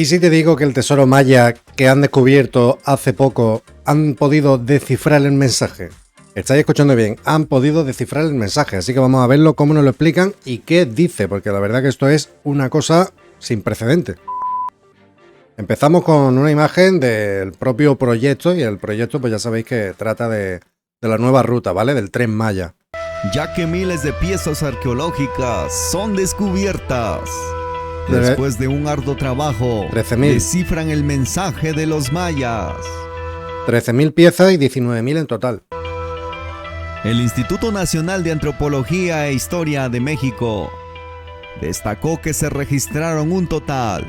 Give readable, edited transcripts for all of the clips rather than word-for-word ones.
Y si te digo que el tesoro maya que han descubierto hace poco han podido descifrar el mensaje. Estáis escuchando bien, han podido descifrar el mensaje, así que vamos a verlo, cómo nos lo explican y qué dice, porque la verdad que esto es una cosa sin precedentes. Empezamos con una imagen del propio proyecto, y el proyecto pues ya sabéis que trata de la nueva ruta, ¿vale? Del Tren Maya. Ya que miles de piezas arqueológicas son descubiertas. Después de un arduo trabajo, 13.000. descifran el mensaje de los mayas. 13.000 piezas y 19.000 en total. El Instituto Nacional de Antropología e Historia de México destacó que se registraron un total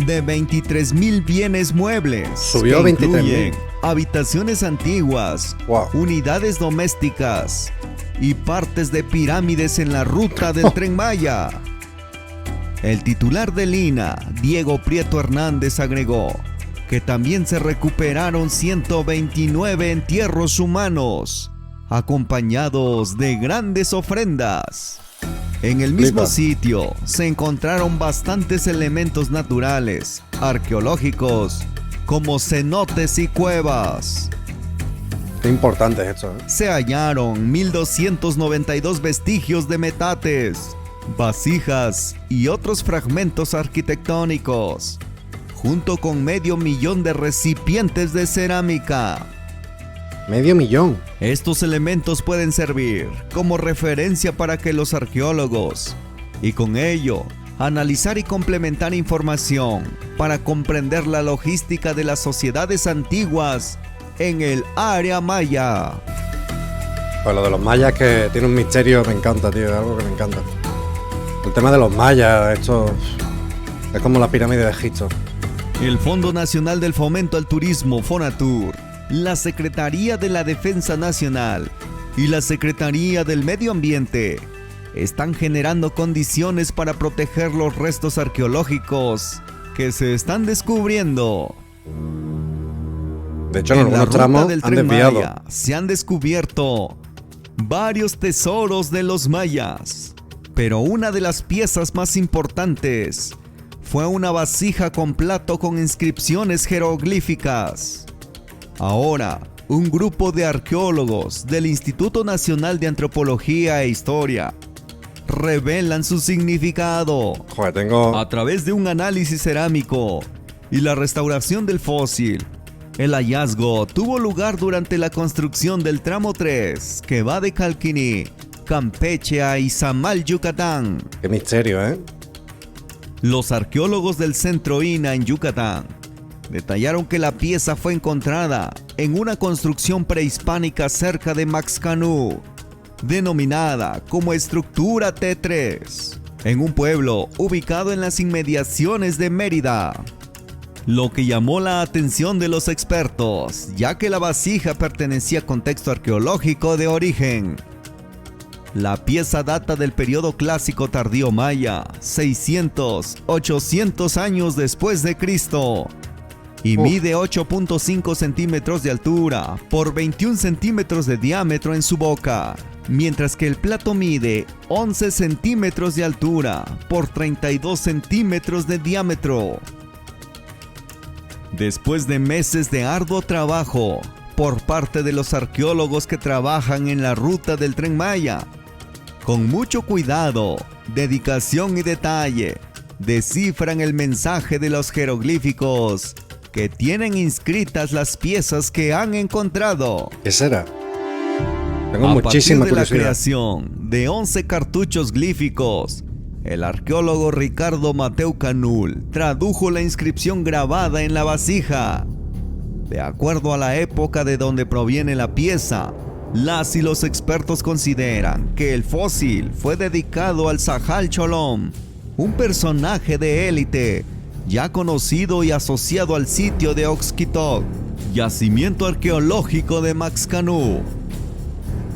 de 23.000 bienes muebles. Subió a que 23.000. incluyen habitaciones antiguas, Wow. unidades domésticas y partes de pirámides en la ruta del Tren Maya. El titular del INAH, Diego Prieto Hernández, agregó que también se recuperaron 129 entierros humanos, acompañados de grandes ofrendas. En el mismo sitio se encontraron bastantes elementos naturales, arqueológicos, como cenotes y cuevas. Qué importante es esto, ¿eh? Se hallaron 1.292 vestigios de metates, vasijas y otros fragmentos arquitectónicos, junto con 500.000 de recipientes de cerámica. 500.000. Estos elementos pueden servir como referencia para que los arqueólogos, y con ello, analizar y complementar información para comprender la logística de las sociedades antiguas en el área maya. Pues lo de los mayas que tiene un misterio, me encanta, tío, es algo que me encanta. El tema de los mayas, esto es como la pirámide de Egipto. El Fondo Nacional del Fomento al Turismo, Fonatur, la Secretaría de la Defensa Nacional y la Secretaría del Medio Ambiente están generando condiciones para proteger los restos arqueológicos que se están descubriendo. De hecho, en la algunos ruta tramos del han Tren desviado. Maya se han descubierto varios tesoros de los mayas, pero una de las piezas más importantes fue una vasija con plato con inscripciones jeroglíficas. Ahora, un grupo de arqueólogos del Instituto Nacional de Antropología e Historia revelan su significado. Joder, tengo... A través de un análisis cerámico y la restauración del fósil, el hallazgo tuvo lugar durante la construcción del tramo 3, que va de Calquiní, Campeche a Izamal, Yucatán. Qué misterio, ¿eh? Los arqueólogos del Centro INAH en Yucatán detallaron que la pieza fue encontrada en una construcción prehispánica cerca de Maxcanú, denominada como Estructura T3, en un pueblo ubicado en las inmediaciones de Mérida. Lo que llamó la atención de los expertos, ya que la vasija pertenecía a contexto arqueológico de origen. La pieza data del periodo clásico tardío maya, 600-800 años después de Cristo, y mide 8.5 centímetros de altura por 21 centímetros de diámetro en su boca, mientras que el plato mide 11 centímetros de altura por 32 centímetros de diámetro. Después de meses de arduo trabajo por parte de los arqueólogos que trabajan en la ruta del Tren Maya, con mucho cuidado, dedicación y detalle, descifran el mensaje de los jeroglíficos que tienen inscritas las piezas que han encontrado. ¿Qué será? Tengo A muchísima partir de la curiosidad. creación de 11 cartuchos glíficos, el arqueólogo Ricardo Mateu Canul tradujo la inscripción grabada en la vasija. De acuerdo a la época de donde proviene la pieza, las y los expertos consideran que el fósil fue dedicado al Sahal Cholom, un personaje de élite ya conocido y asociado al sitio de Oxquitoc, yacimiento arqueológico de Maxcanú.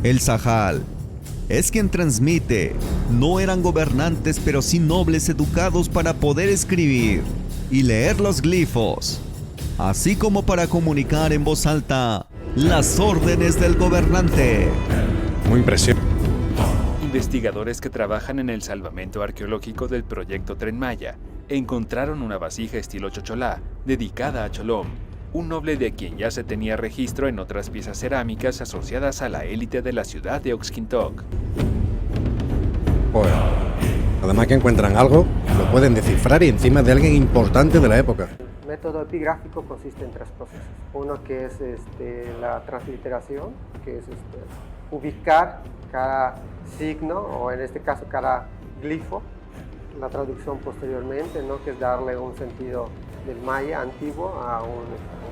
El Sahal es quien transmite. No eran gobernantes, pero sí nobles educados para poder escribir y leer los glifos, así como para comunicar en voz alta las órdenes del gobernante. Muy impresionante. Investigadores que trabajan en el salvamento arqueológico del proyecto Tren Maya encontraron una vasija estilo chocholá, dedicada a Cholom, un noble de quien ya se tenía registro en otras piezas cerámicas asociadas a la élite de la ciudad de Oxkintok. Pues, además que encuentran algo, lo pueden descifrar y encima de alguien importante de la época. El método epigráfico consiste en tres procesos. Uno que es la transliteración, que es ubicar cada signo, o en este caso cada glifo. La traducción posteriormente, ¿no? Que es darle un sentido del maya antiguo a un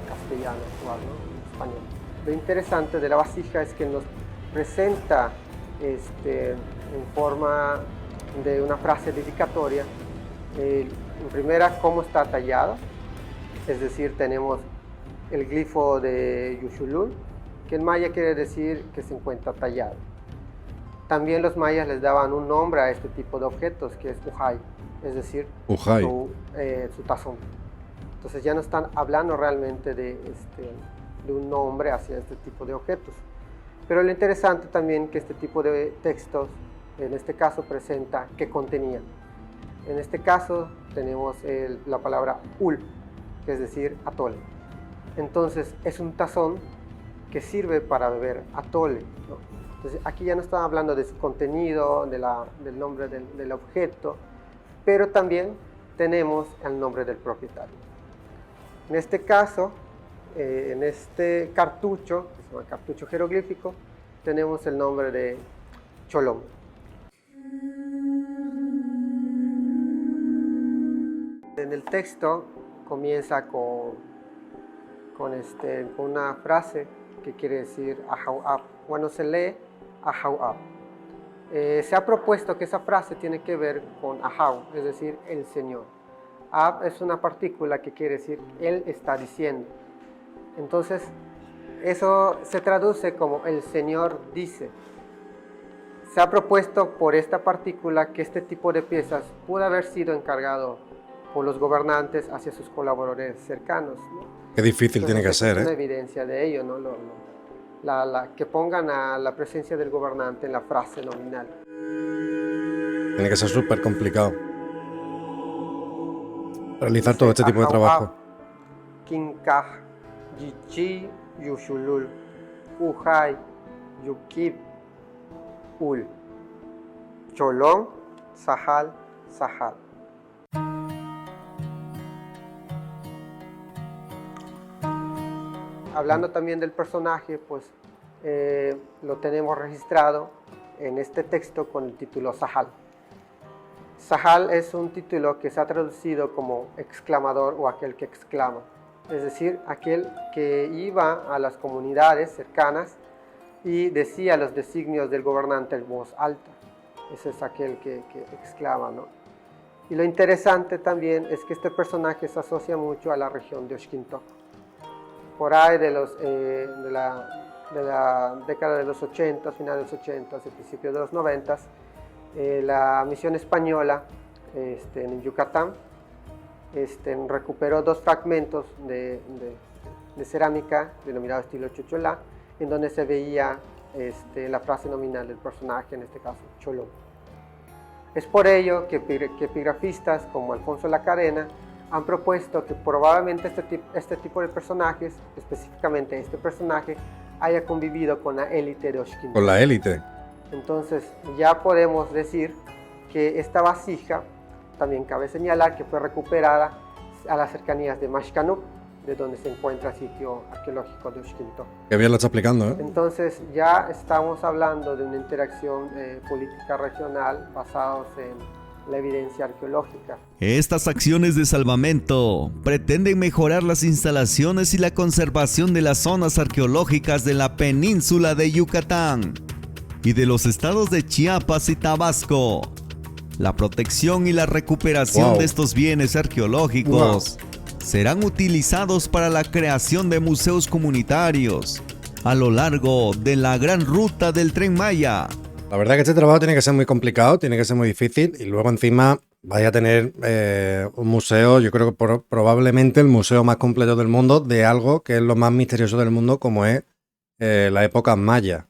castellano actual, ¿no? En español. Lo interesante de la vasija es que nos presenta en forma de una frase dedicatoria, en primera, cómo está tallado, es decir, tenemos el glifo de Yushulul, que en maya quiere decir que se encuentra tallado. También los mayas les daban un nombre a este tipo de objetos, que es ujay, es decir, su tazón. Entonces ya no están hablando realmente de un nombre hacia este tipo de objetos. Pero lo interesante también que este tipo de textos, en este caso, presenta qué contenían. En este caso tenemos la palabra ul, que es decir, atole. Entonces es un tazón que sirve para beber atole, ¿no? Entonces aquí ya no están hablando de su contenido, del nombre del objeto, pero también tenemos el nombre del propietario. En este caso, en este cartucho, que se llama cartucho jeroglífico, tenemos el nombre de Cholom. En el texto comienza con una frase que quiere decir Ahauab. Cuando se lee Ahauab, se ha propuesto que esa frase tiene que ver con Ahau, es decir, el Señor. Ab es una partícula que quiere decir Él está diciendo. Entonces, eso se traduce como el Señor dice. Se ha propuesto por esta partícula que este tipo de piezas pudo haber sido encargado por los gobernantes hacia sus colaboradores cercanos, ¿no? Qué difícil tiene que ser, Es una evidencia de ello, ¿no? Que pongan a la presencia del gobernante en la frase nominal. Tiene que ser súper complicado realizar todo este tipo de trabajo. Kinkaj, Yichi, Yushulul, Ujay, Yukib, Ul, Cholón, Sahal, Sahal. Hablando también del personaje, pues lo tenemos registrado en este texto con el título Sahal. Sahal es un título que se ha traducido como exclamador o aquel que exclama, es decir, aquel que iba a las comunidades cercanas y decía los designios del gobernante en voz alta. Ese es aquel que exclama, ¿no? Y lo interesante también es que este personaje se asocia mucho a la región de Oxkintok. Por ahí de la década de los 80, finales de los 80 y principios de los 90, la misión española en Yucatán recuperó dos fragmentos de cerámica denominado estilo chocholá, en donde se veía la frase nominal del personaje, en este caso Cholón. Es por ello que epigrafistas como Alfonso Lacarena han propuesto que probablemente este tipo de personajes, específicamente este personaje, haya convivido con la élite de Oxkintok. Con la élite. Entonces ya podemos decir que esta vasija, también cabe señalar que fue recuperada a las cercanías de Mashkanuk, de donde se encuentra el sitio arqueológico de Oxkintok. Qué bien lo está explicando, ¿eh? Entonces ya estamos hablando de una interacción política regional basados en la evidencia arqueológica. Estas acciones de salvamento pretenden mejorar las instalaciones y la conservación de las zonas arqueológicas de la península de Yucatán y de los estados de Chiapas y Tabasco. La protección y la recuperación de estos bienes arqueológicos serán utilizados para la creación de museos comunitarios a lo largo de la gran ruta del Tren Maya. La verdad que este trabajo tiene que ser muy complicado, tiene que ser muy difícil y luego encima vaya a tener un museo, yo creo que probablemente el museo más completo del mundo de algo que es lo más misterioso del mundo, como es la época maya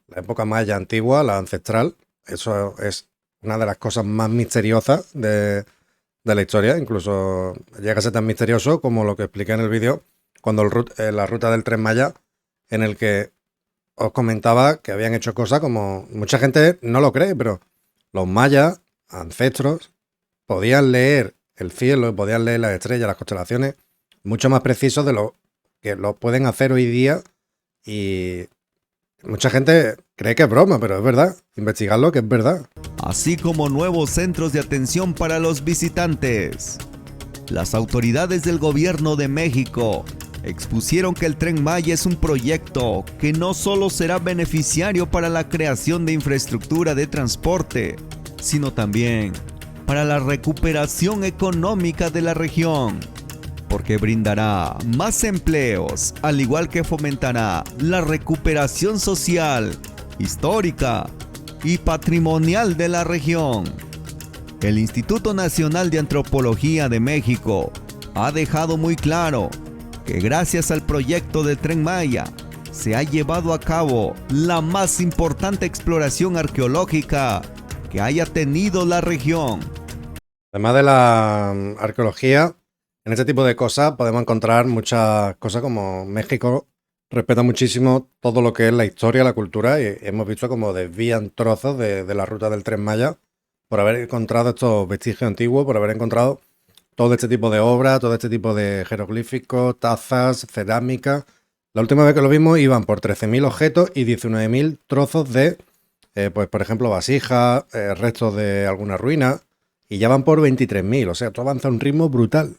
antigua, la ancestral. Eso es una de las cosas más misteriosas de de la historia, incluso llega a ser tan misterioso como lo que expliqué en el vídeo cuando la ruta del Tren Maya, en el que os comentaba que habían hecho cosas como mucha gente no lo cree, pero los mayas, ancestros, podían leer el cielo, podían leer las estrellas, las constelaciones, mucho más precisos de lo que lo pueden hacer hoy día. Y mucha gente cree que es broma, pero es verdad. Investigadlo, que es verdad. Así como nuevos centros de atención para los visitantes. Las autoridades del gobierno de México expusieron que el Tren Maya es un proyecto que no solo será beneficiario para la creación de infraestructura de transporte, sino también para la recuperación económica de la región, porque brindará más empleos, al igual que fomentará la recuperación social, histórica y patrimonial de la región. El Instituto Nacional de Antropología de México ha dejado muy claro que gracias al proyecto del Tren Maya se ha llevado a cabo la más importante exploración arqueológica que haya tenido la región. Además de la arqueología, en este tipo de cosas podemos encontrar muchas cosas como México respeta muchísimo todo lo que es la historia, la cultura, y hemos visto como desvían trozos de la ruta del Tren Maya por haber encontrado estos vestigios antiguos, por haber encontrado todo este tipo de obras, todo este tipo de jeroglíficos, tazas, cerámica. La última vez que lo vimos iban por 13.000 objetos y 19.000 trozos de, pues por ejemplo, vasijas, restos de alguna ruina, y ya van por 23.000. O sea, esto avanza a un ritmo brutal.